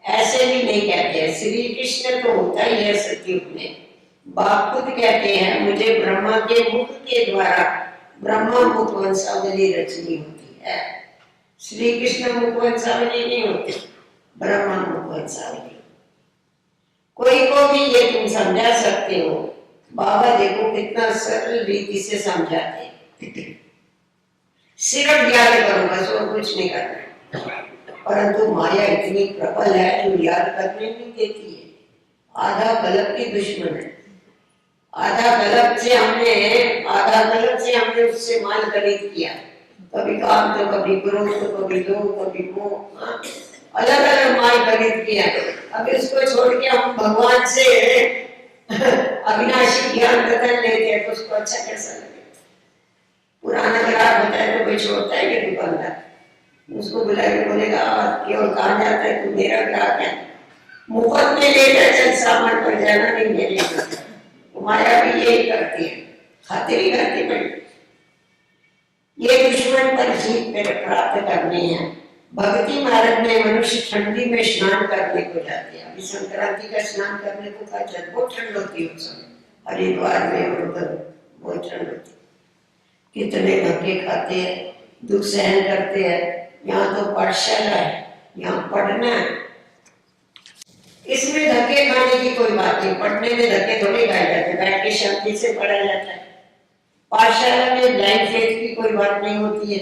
ऐसे भी नहीं कहते। श्री कृष्ण तो होता ही है सतयुग में। बाप खुद कहते हैं मुझे ब्रह्मा के मुख के द्वारा ब्रह्मा मुख वंशावली रचनी होती है। श्री कृष्ण मुख वंशावली नहीं होती, ब्रह्मा मुख वंशावली। कोई को भी ये तुम समझा सकते हो। बाबा देखो कितना सरल रीति से समझाते हैं, सिर्फ याद करो बस और कुछ नहीं करना। परंतु माया इतनी प्रबल है जो याद करने नहीं देती है। आधा कल्प की दुश्मन है। आधा कल्प से हमने उससे माल खरीद किया, कभी काम तो कभी क्रोध तो कभी लोभ कभी मोह, अलग अलग माल खरीद किया। अभी उसको छोड़ के हम भगवान से अविनाशी ज्ञान रतन लेते हैं तो उसको अच्छा कैसा लगे? पुराना ग्राहक होता है तो कोई छोड़ता है कि दुकानदार उसको बुलाकर बोलेगा केवल कहा जाता है तू मेरा ग्राहक है, मुफ्त में लेकर चल सामान पर जाना नहीं मेरे। माया भी यही करती है, खातिरी करती बड़ी। ये दुश्मन पर जीत प्राप्त करनी है। भक्ति मार्ग में मनुष्य ठंडी में स्नान करने को जाते हैं। अभी संक्रांति का स्नान करने को कहा जाता, बहुत ठंड होती है उस समय, हरिद्वार में और उधर बहुत ठंड होती है। कितने धक्के खाते हैं, दुख सहन करते हैं। यहाँ तो पाठशाला है, यहाँ पढ़ना है, इसमें धक्के खाने की कोई बात नहीं। पढ़ने में धक्के थोड़े खाए जाते, बैठ के शांति से पढ़ा जाता है। पाठशाला में ब्लाइंड फेथ की कोई बात नहीं होती है।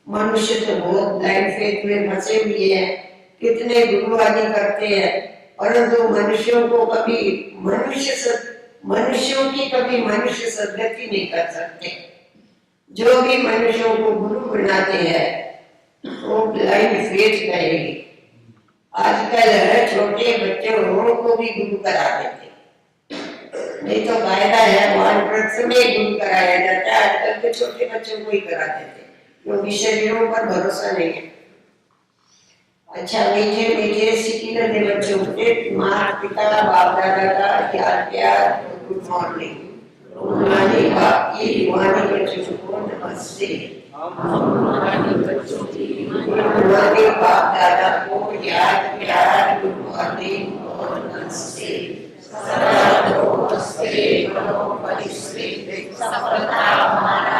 मनुष्य तो बहुत ब्लाइंड फेथ में फंसे हुए हैं, कितने गुरु आदि करते हैं, परंतु मनुष्यों की कभी मनुष्य सदगति नहीं कर सकते। जो भी मनुष्यों को गुरु बनाते हैं वो ब्लाइंड फेथ करेगी। आजकल छोटे बच्चों को भी गुरु करा देते, नहीं तो कायदा है वानप्रस्थ में गुरु कराया जाता है। आजकल के छोटे बच्चों को ही करा देते क्योंकि शरीरों पर भरोसा नहीं है। अच्छा, मीठे मीठे सिकिलते बच्चों के माता पिता बाप दादा का प्यार गुड मॉर्निंग। रूहानी बाप की रूहानी बच्चों को नमस्ते। रूहानी बाप दादा को प्यार गुड मॉर्निंग और नमस्ते। सफलता हमारा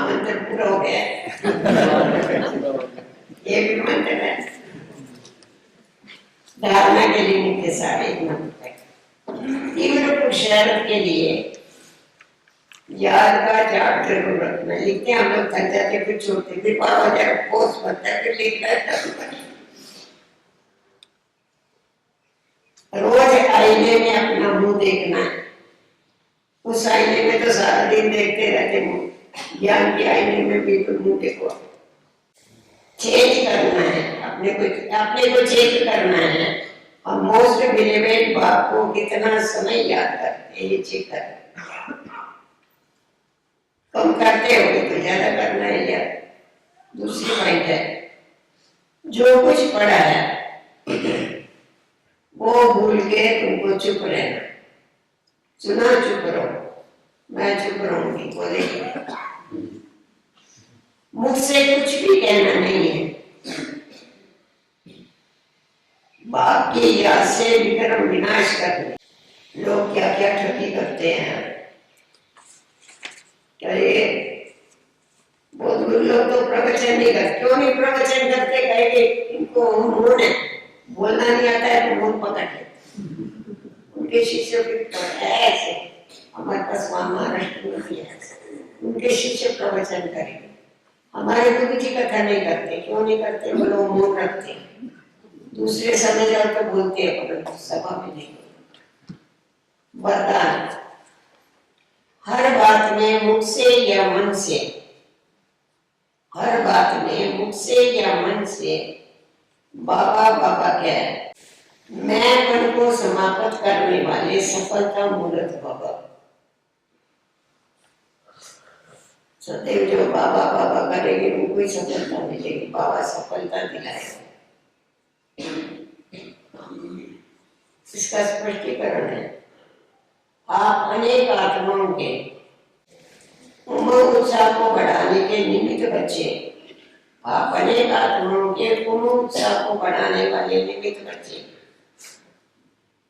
मंत्र पूरा हो गया। ये भी मंत्र है धारणा के लिए मुख्य सारे तीव्र पुरुषार्थ के लिए याद का जाप जरूर रखना। लिखते हम लोग थक जाते फिर छोड़ते, फिर बाबा जब पोस्ट बनता है फिर लिखना है। रोज आईने में अपना मुंह देखना है। उस आईने में तो सारा दिन देखते रहते मुंह, ज्ञान के आईने में बिल्कुल मुंह देखो। चेंज करना है अपने को चेंज करना है। हम मोस्ट बिलीवेड बाप को कितना समय याद करते हैं, ये चेक करना। कम करते हो तो ज्यादा करना है यार। दूसरी पॉइंट है, जो कुछ पढ़ा है वो भूल के तुमको चुप रहना। सुना चुप रहो, मैं चुप रहूंगी, बोलेगी। मुझ से कुछ भी कहना नहीं है। बाप की याद से विक्रम विनाश करने। लोग क्या क्या ठगी करते हैं। बहुत लोग तो प्रवचन नहीं करते। क्यों नहीं प्रवचन करते? कहेंगे इनको मुंह ने बोलना नहीं आता है तो मुंह पकड़ लेते। उनके शिष्य ऐसे हमारे पास महाराष्ट्र में भी है, उनके शिष्य प्रवचन करेंगे। हमारे गुरु जी कथा नहीं करते। क्यों नहीं करते? वो लोग मुंह रखते, दूसरे समय जाओ तो बोलते हैं परंतु सभा में नहीं बोलते। वरदान, हर बात में मुख से या मन से, हर बात में मुख से या मन से बाबा बाबा कहे। मैं मन को समाप्त करने वाले सफलता मूलत बाबा। सदैव जो बाबा बाबा करेंगे उनको ही सफलता मिलेगी। बाबा सफलता दिलाएगा। इसका स्पष्टीकरण है, आप अनेक आत्माओं के उमंग उत्साह को बढ़ाने के निमित्त बच्चे। आप अनेक आत्माओं के उमंग उत्साह को बढ़ाने वाले निमित्त बच्चे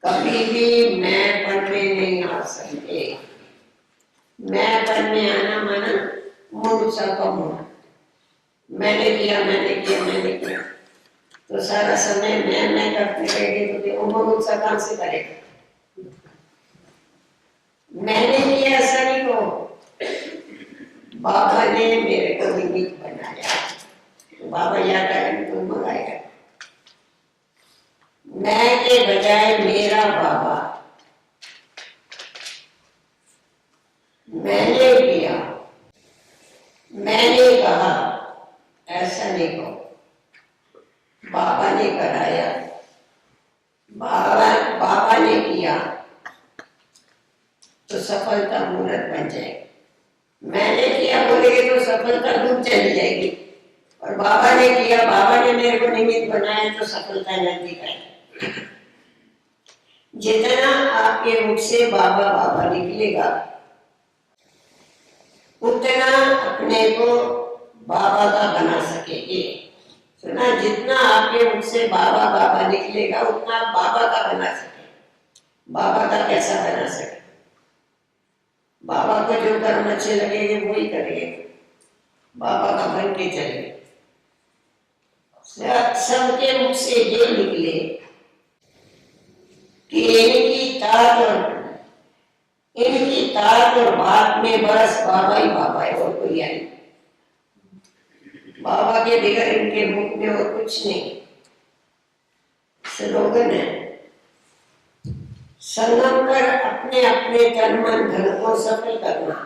कभी भी मैंपन में नहीं आ सकते। मैंपन में आना माना उमंग उत्साह कम होना। मैंने किया, मैंने किया, मैंने किया, तो सारा समय मैं करते रहेंगे तो फिर वो मुझसे काम से करेगा। मैंने किया ऐसा नहीं कहो, बाबा ने मेरे को निमित्त बनाया, तो बाबा याद आएगा तुम मंगाएगा। मैं के बजाय मेरा बाबा, मैंने किया, मैंने कहा, ऐसा नहीं कहो। बाबा ने कराया, बाबा ने किया तो सफलता मूर्त बन जाएगी। मैंने किया बोलेगे तो सफलता डूब चली जाएगी, और बाबा ने किया, बाबा ने मेरे को निमित्त बनाया तो सफलता नजदीक आएगी। जितना आपके मुख से बाबा बाबा निकलेगा उतना अपने को बाबा का बना सकेंगे। सुना, जितना आपके मुख से बाबा बाबा निकलेगा उतना बाबा का बना सके। बाबा का कैसा बना सके? बाबा को जो कर्म अच्छे लगेंगे वही करेंगे, बाबा का बन के चले। सबके मुख से ये निकले कि इनकी तात और बात में बस बाबा ही बाबा है, और कोई है नहीं। बाबा के बगैर इनके मुख में और कुछ नहीं। स्लोगन है, संगम कर अपने अपने तन मन धन को सफल करना।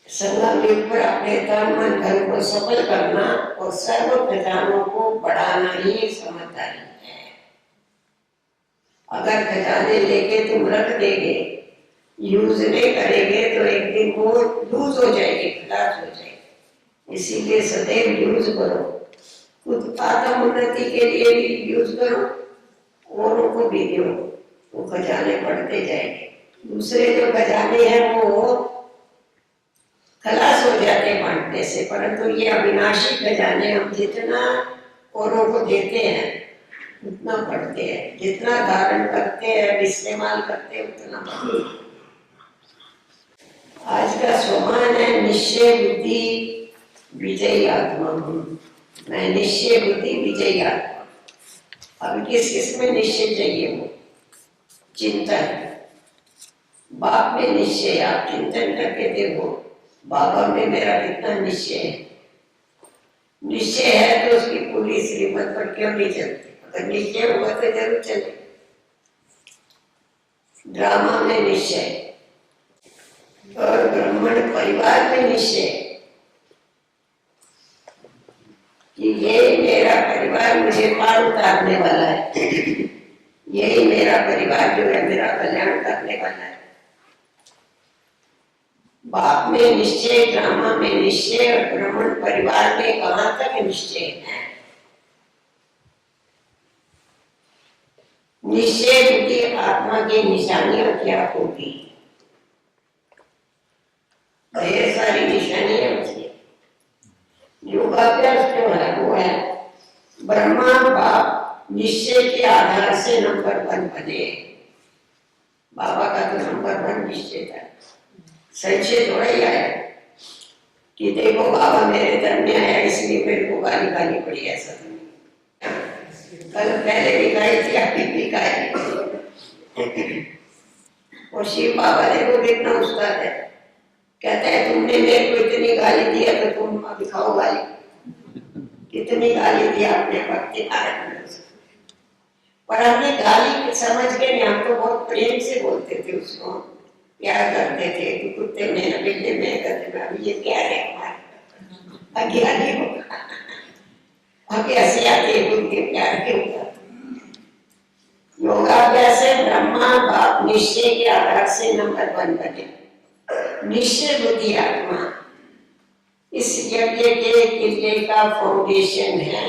संगम युग पर अपने तन मन धन को सफल करना और सर्व खजानों को बढ़ाना ही समझदारी है। अगर खजाने लेके तुम रख देंगे, यूज नहीं करेंगे तो एक दिन वो लूज हो जाएगी, खलास हो जाएगी। इसीलिए सदैव यूज करो, खुद आत्म उन्नति के लिए भी यूज करो, औरों को भी दो, वो खजाने बढ़ते जाएंगे। दूसरे जो खजाने हैं वो खलास हो जाते हैं बांटने से, परंतु ये अविनाशी खजाने हम जितना औरों को देते हैं उतना बढ़ते हैं, जितना धारण करते हैं, इस्तेमाल करते हैं, उतना बढ़ते हैं। आज का स्वमान है निश्चय बुद्धि विजयी आत्मा हूँ। मैं निश्चय बुद्धि विजयी आत्मा। अब किस में निश्चय चाहिए? वो चिंतन। बाप में निश्चय, आप चिंतन करके देखो बाबा में मेरा कितना निश्चय है। निश्चय है तो उसकी पूरी श्रीमत पर क्यों नहीं चलती? अगर निश्चय हुआ तो जरूर चले। ड्रामा में निश्चय और ब्राह्मण परिवार में निश्चय कि ये मेरा परिवार मुझे पार उतारने वाला है, यही मेरा परिवार जो है मेरा कल्याण करने वाला है। बाप में निश्चय, ड्रामा में निश्चय और ब्राह्मण परिवार में कहां तक निश्चय है? निश्चय बुद्धि आत्मा की निशानियां क्या होगी? ढेर सारी निशानियां होती है। योगाभ्यास जो है वो है ब्रह्मा बाप निश्चय के आधार से नंबर 1 बने। बाबा का तो नंबर 1 निश्चय था। संशय थोड़ा ही आया कि देखो बाबा मेरे धर्म में आया इसलिए मेरे को गाली गाली पड़ी, ऐसा तो नहीं। कल पहले भी गाई थी, अभी भी गाई। और शिव बाबा देखो कितना उस्ताद है, कहता है तुमने मेरे को इतनी गाली दिया तो तुम अभी खाओ गाली। कितनी गाली दी आपने भक्ति नारायण से, पर हमने गाली समझ के नहीं, हम तो बहुत प्रेम से बोलते थे, उसको प्यार करते थे कि कुत्ते में बिल्ली में करते में अभी ये प्यार है हमारा। अज्ञानी होगा अभी हंसी आती है उनके प्यार के ऊपर। योगाभ्यास है ब्रह्मा बाप निश्चय के आधार से नंबर 1 बने। निश्चय बुद्धि आत्मा इस यज्ञ के किले का फाउंडेशन है।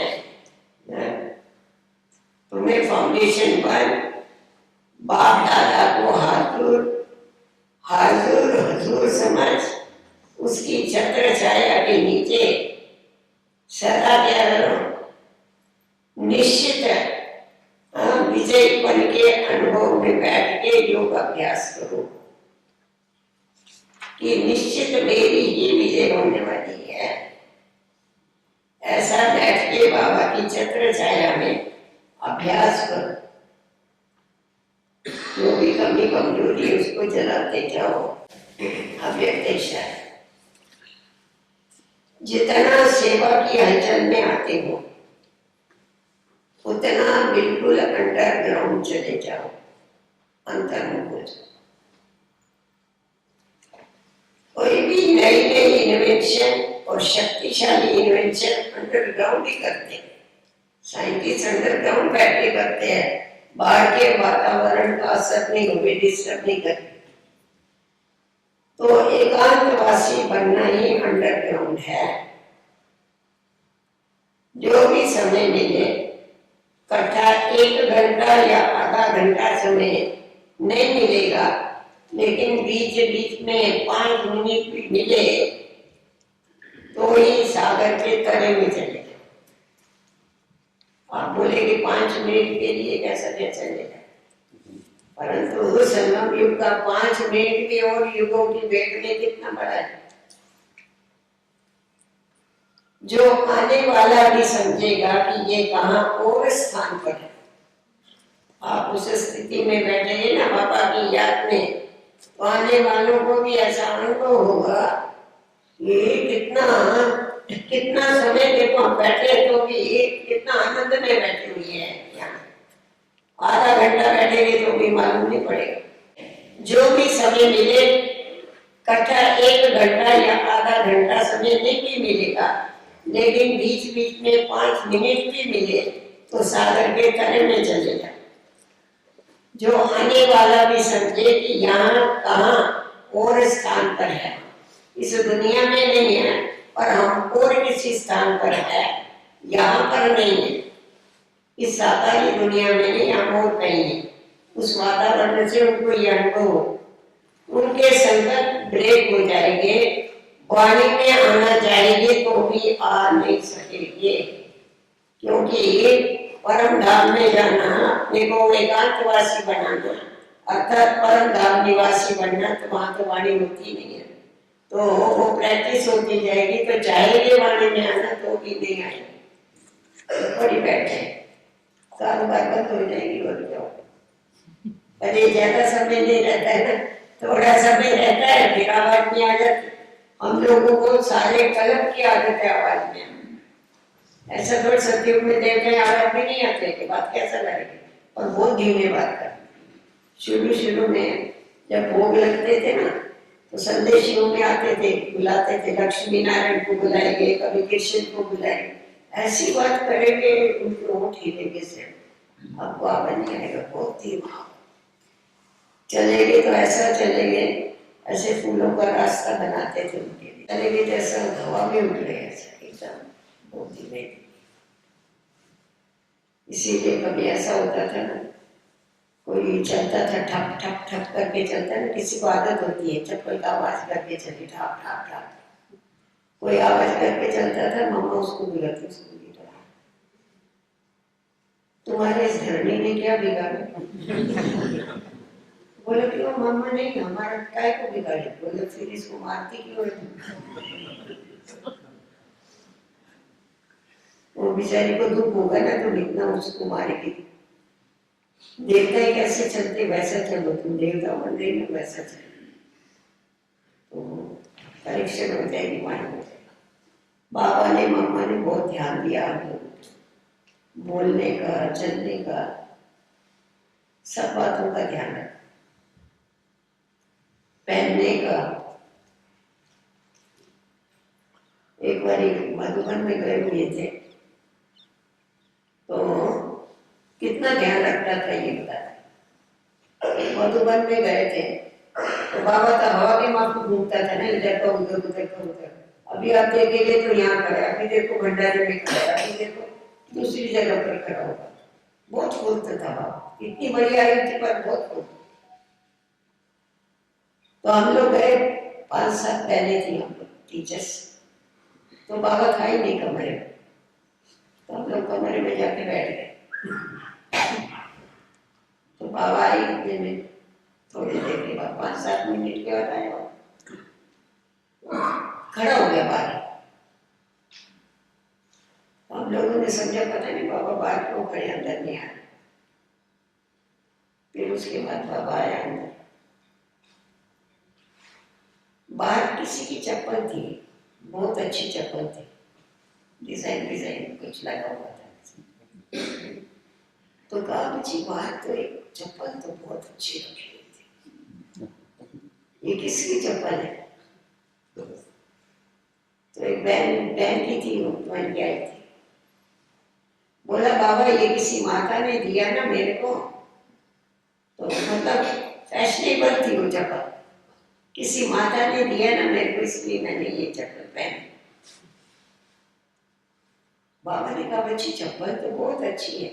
तुम्हें फाउंडेशन पर बाप दादा को हाजुर हजूर समझ उसकी छत्र छाया के नीचे सदा क्या करो? निश्चित विजय बन के अनुभव में बैठ के योग अभ्यास करो कि निश्चित मेरी ही विजय होने वाली है। निर्देश है। जितना सेवा की हलचल में आते हो उतना बिल्कुल अंडरग्राउंड चले जाओ, अंतर्मुख हो जाओ। कोई भी नई नई इन्वेंशन और शक्तिशाली इन्वेंशन अंडरग्राउंड ही करते हैं। साइंटिस्ट अंडरग्राउंड बैठ के करते हैं, बाहर के वातावरण का असर नहीं होवे, डिस्टर्ब नहीं करते। तो एकांतवासी बनना ही अंडरग्राउंड है। जो भी समय मिले, कथा 1 घंटा या आधा घंटा समय नहीं मिलेगा, लेकिन बीच बीच में 5 मिनट भी मिले तो ही सागर के तरे में चले जाओ। आप बोलेंगे 5 मिनट के लिए कैसा चलेगा, परंतु संगम युग का 5 मिनट भी और युगों की भेंट में कितना बड़ा है। जो आने वाला भी समझेगा कि ये कहाँ और स्थान पर है। आप उस स्थिति में बैठेंगे ना बाबा की याद में, तो आने वालों को भी ऐसा अनुभव होगा, ये कितना समय देखो हम बैठे तो भी कितना आनंद में बैठे हुए हैं यहाँ। आधा घंटा बैठेंगे तो भी मालूम नहीं पड़ेगा। जो भी समय मिले, कथा 1 घंटा या आधा घंटा समय नहीं भी मिलेगा, लेकिन बीच बीच में 5 मिनट भी मिले तो सागर के तरे में चले जाए। जो आने वाला भी समझे कि यहाँ कहाँ और स्थान पर है, इस दुनिया में नहीं है, पर हम और किसी स्थान पर है, यहाँ पर नहीं है। इस साकारी दुनिया में नहीं, हम और कहीं है। उस वातावरण से उनको ये अनुभव, उनके संकट ब्रेक हो जाएंगे, वाणी में आना चाहेंगे तो भी आ नहीं सकेंगे, क्योंकि परम धाम में जाना, अपने को एकांतवासी बनाना, अर्थात परम धाम निवासी बनना, तो वहां तो वाणी होती नहीं है। तो वो प्रैक्टिस होती जाएगी, तो चाहेंगे वाणी में आना तो भी नहीं आएंगे, बड़ी बैठे कारोबार बंद हो जाएगी। और जाओ, अरे ज्यादा समय नहीं रहता है ना, थोड़ा समय रहता है फिर आवाज में आ जाती। हम लोगों को सारे कलम की आदत है आवाज में। ऐसा थोड़ा सत्युग में देखे आवाज में नहीं आते कि बात कैसा लगेगी, और बहुत धीमे बात कर। शुरू में जब भोग लगते थे ना, तो संदेशियों में आते थे, बुलाते थे, लक्ष्मी नारायण को बुलाएंगे, कभी कृष्ण को बुलाएंगे, ऐसी बात करेंगे उनके होंठ हिलेंगे से, आपको आवाज नहीं आएगा, बहुत धीमा चलेंगे। तो ऐसा चलेंगे, ऐसे फूलों का रास्ता बनाते थे उनके लिए, चलेंगे जैसा हवा में उड़ रहे, ऐसा एकदम बहुत धीमे। इसीलिए कभी ऐसा होता था ना, कोई चलता था ठप ठप ठप करके चलता ना, किसी को आदत होती है चप्पल का आवाज करके चले, ठप ठप ठप, कोई आवाज करके चलता था, मम्मा उसको बुलाती, उसको तुम्हारे इस धरनी ने क्या बिगाड़ा? बोले क्यों मम्मा, नहीं हमारा काय को बिगाड़े? बोले फिर इसको मारती क्यों है? वो बेचारी को दुख होगा ना, तो इतना उसको मारेगी। देवता ही कैसे चलते वैसा चलो, तुम देवता बन रही ना वैसा चलो, तो परीक्षण हो जाएगी, मान हो जाएगा। बाबा ने मम्मा ने बहुत ध्यान दिया हम लोगों को, बोलने का, चलने का, सब बातों का ध्यान रखा, पहनने का। एक बार मधुबन में गए हुए थे, तो कितना ध्यान रखना था ये बता। मधुबन में गए थे तो बाबा का हवा के माप घूमता था ना, इधर का उधर, उधर का उधर। अभी आप देखेंगे तो यहाँ खड़ा है, अभी देखो भंडारे में खड़ा है, अभी देखो दूसरी जगह पर खड़ा होगा। बहुत फुर्त था बाबा, इतनी बड़ी आयु थी पर बहुत फुर्त। तो हम लोग गए 5 साल पहले थी, हम लोग टीचर्स, तो बाबा था ही नहीं कमरे में, तो हम लोग कमरे में जाके बैठ गए। तो बाबा आई इतने में, थोड़ी देर के बाद 5-7 मिनट के बाद आया, खड़ा हो गया बाहर। हम लोगों ने समझा पता नहीं बाबा बाहर क्यों खड़े, अंदर नहीं आए। फिर उसके बाद बाबा आया अंदर, बाहर किसी की चप्पल थी, बहुत अच्छी चप्पल थी, डिजाइन डिजाइन कुछ लगा हुआ था। तो कहा मुझे बाहर तो एक चप्पल तो बहुत अच्छी रखी हुई थी, ये किसकी चप्पल है? तो एक बहन की थी, वो बन के आई थी। बोला बाबा ये किसी माता ने दिया ना मेरे को, तो मतलब फैशनेबल थी वो चप्पल, किसी माता ने दिया ना मेरे को, इसलिए मैंने ये चप्पल पहनी। बाबा ने कहा बच्ची चप्पल तो बहुत अच्छी है,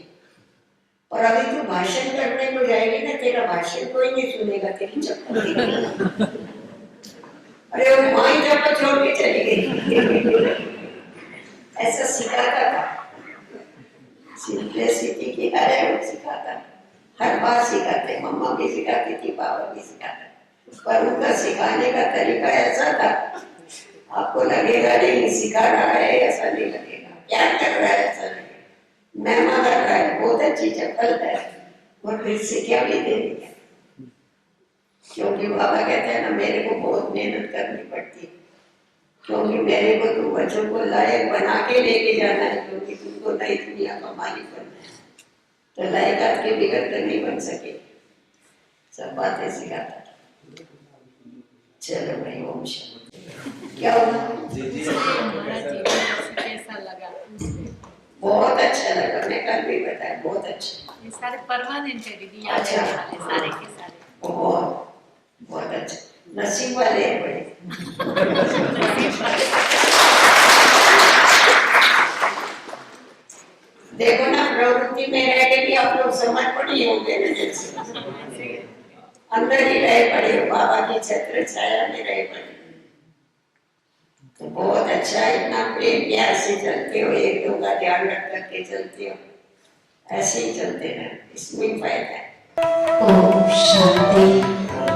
पर अभी तो भाषण करने को जाएगी ना, तेरा भाषण कोई नहीं सुनेगा, तेरी चप्पल दिखेगी। अरे वो माँ ही चप्पल छोड़ के चली गई। ऐसा सिखाता था, सिंपलिसिटी की है वो सिखाता, हर बात सिखाते, मम्मा भी सिखाती थी, पापा भी सिखाते, पर उनका सिखाने का तरीका ऐसा था, आपको लगेगा नहीं सिखा रहा है, ऐसा नहीं लगेगा, प्यार कर रहा है ऐसा लगेगा, मेहमा कर रहा है, बहुत अच्छी चप्पल है, और फिर से क्या भी दे दिया। क्योंकि बाबा कहते हैं ना मेरे को बहुत मेहनत करनी पड़ती है, क्योंकि मेरे को तुम बच्चों को लायक बना के लेके जाना है, क्योंकि तुमको नई दुनिया का मालिक बनना है, तो लायकात के बिगड़ कर नहीं बन सके, सब बातें सिखाता था। चलो भाई ओम शांति। क्या हुआ? हमारा जीवन कैसा लगा? बहुत अच्छा लगा, मैं कल भी बताया, बहुत अच्छा। ये सारे परमानेंट है दीदी, अच्छा। सारे के सारे बहुत बहुत अच्छा, नसीब वाले हैं बड़े। देखो ना प्रवृत्ति में रह के भी आप लोग समर्पण होंगे ना, जैसे अंदर ही रहे पड़े हो, बाबा की छत्र छाया में रहे पड़े, तो बहुत अच्छा, इतना प्रेम प्यार से चलते हो, एक दो का ध्यान रख करके चलते हो, ऐसे ही चलते रहना, इसमें फायदा है। ओम शांति।